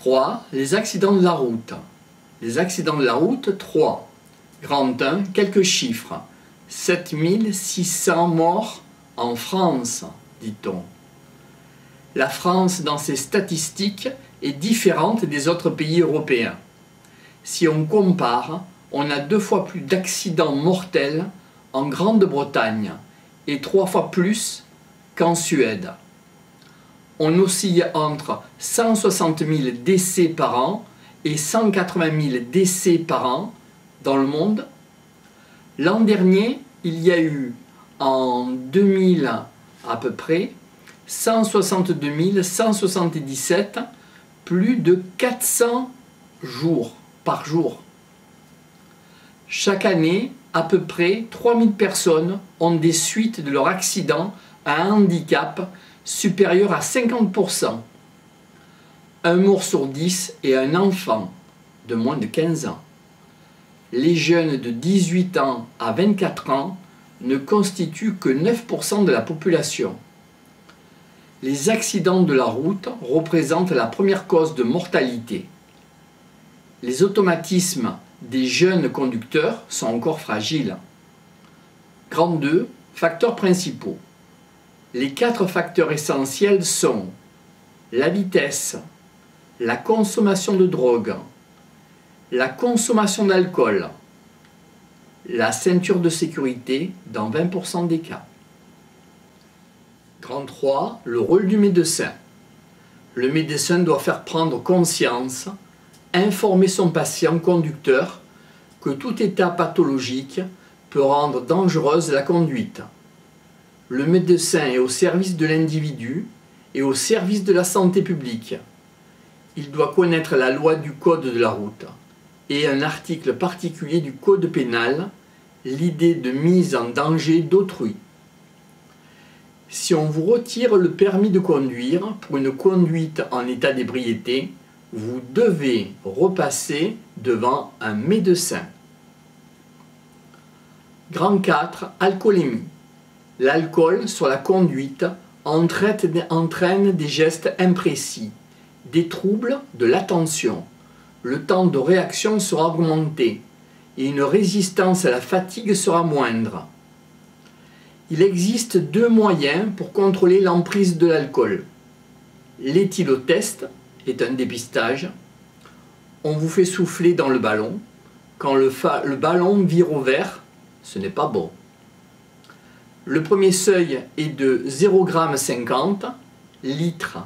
3. Les accidents de la route. Les accidents de la route, 3. Grand 1, quelques chiffres. 7600 morts en France, dit-on. La France, dans ses statistiques, est différente des autres pays européens. Si on compare, on a 2 fois plus d'accidents mortels en Grande-Bretagne et 3 fois plus qu'en Suède. On oscille entre 160 000 décès par an et 180 000 décès par an dans le monde. L'an dernier, il y a eu en 2000 à peu près 162 177, plus de 400 jours par jour. Chaque année, à peu près 3000 personnes ont des suites de leur accident à un handicap supérieur à 50%. Un mort sur 10 est un enfant de moins de 15 ans. Les jeunes de 18 ans à 24 ans ne constituent que 9% de la population. Les accidents de la route représentent la première cause de mortalité. Les automatismes des jeunes conducteurs sont encore fragiles. Grand 2, facteurs principaux. Les 4 facteurs essentiels sont la vitesse, la consommation de drogue, la consommation d'alcool, la ceinture de sécurité dans 20% des cas. Grand 3, le rôle du médecin. Le médecin doit faire prendre conscience, informer son patient conducteur que tout état pathologique peut rendre dangereuse la conduite. Le médecin est au service de l'individu et au service de la santé publique. Il doit connaître la loi du code de la route et un article particulier du code pénal, l'idée de mise en danger d'autrui. Si on vous retire le permis de conduire pour une conduite en état d'ébriété, vous devez repasser devant un médecin. Grand 4, alcoolémie. L'alcool sur la conduite entraîne des gestes imprécis, des troubles de l'attention. Le temps de réaction sera augmenté et une résistance à la fatigue sera moindre. Il existe 2 moyens pour contrôler l'emprise de l'alcool. L'éthylotest est un dépistage. On vous fait souffler dans le ballon. Quand le ballon vire au vert, ce n'est pas bon. Le premier seuil est de 0,50 g litres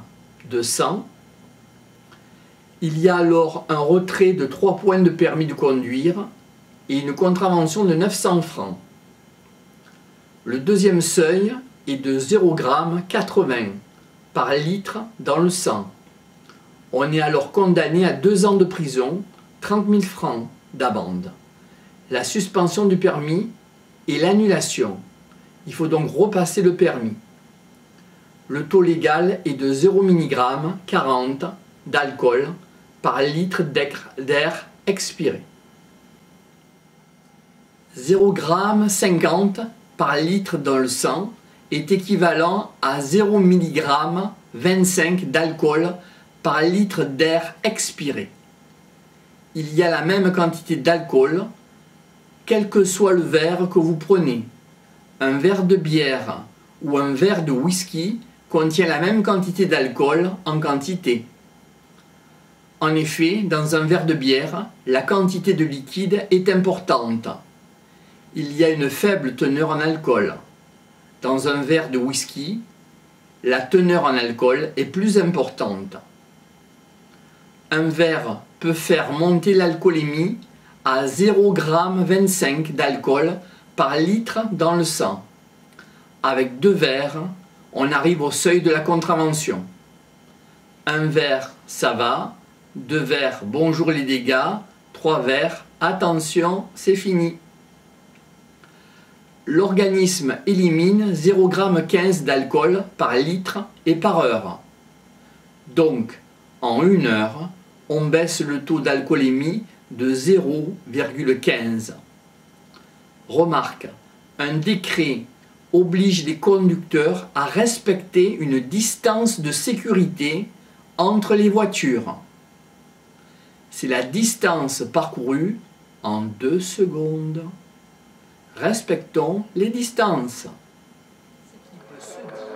de sang. Il y a alors un retrait de 3 points de permis de conduire et une contravention de 900 francs. Le deuxième seuil est de 0,80 g par litre dans le sang. On est alors condamné à 2 ans de prison, 30 000 francs d'amende, la suspension du permis et l'annulation. Il faut donc repasser le permis. Le taux légal est de 0 mg 40 d'alcool par litre d'air expiré. 0,50 g par litre dans le sang est équivalent à 0 mg 25 d'alcool par litre d'air expiré. Il y a la même quantité d'alcool, quel que soit le verre que vous prenez. Un verre de bière ou un verre de whisky contient la même quantité d'alcool en quantité. En effet, dans un verre de bière, la quantité de liquide est importante. Il y a une faible teneur en alcool. Dans un verre de whisky, la teneur en alcool est plus importante. Un verre peut faire monter l'alcoolémie à 0,25 g d'alcool par litre dans le sang. Avec 2 verres, on arrive au seuil de la contravention. Un verre, ça va. 2 verres, bonjour les dégâts. 3 verres, attention, c'est fini. L'organisme élimine 0,15 g d'alcool par litre et par heure. Donc, en 1 heure, on baisse le taux d'alcoolémie de 0,15. Remarque, un décret oblige les conducteurs à respecter une distance de sécurité entre les voitures. c'est la distance parcourue en 2 secondes. Respectons les distances. Ce qui peut se dire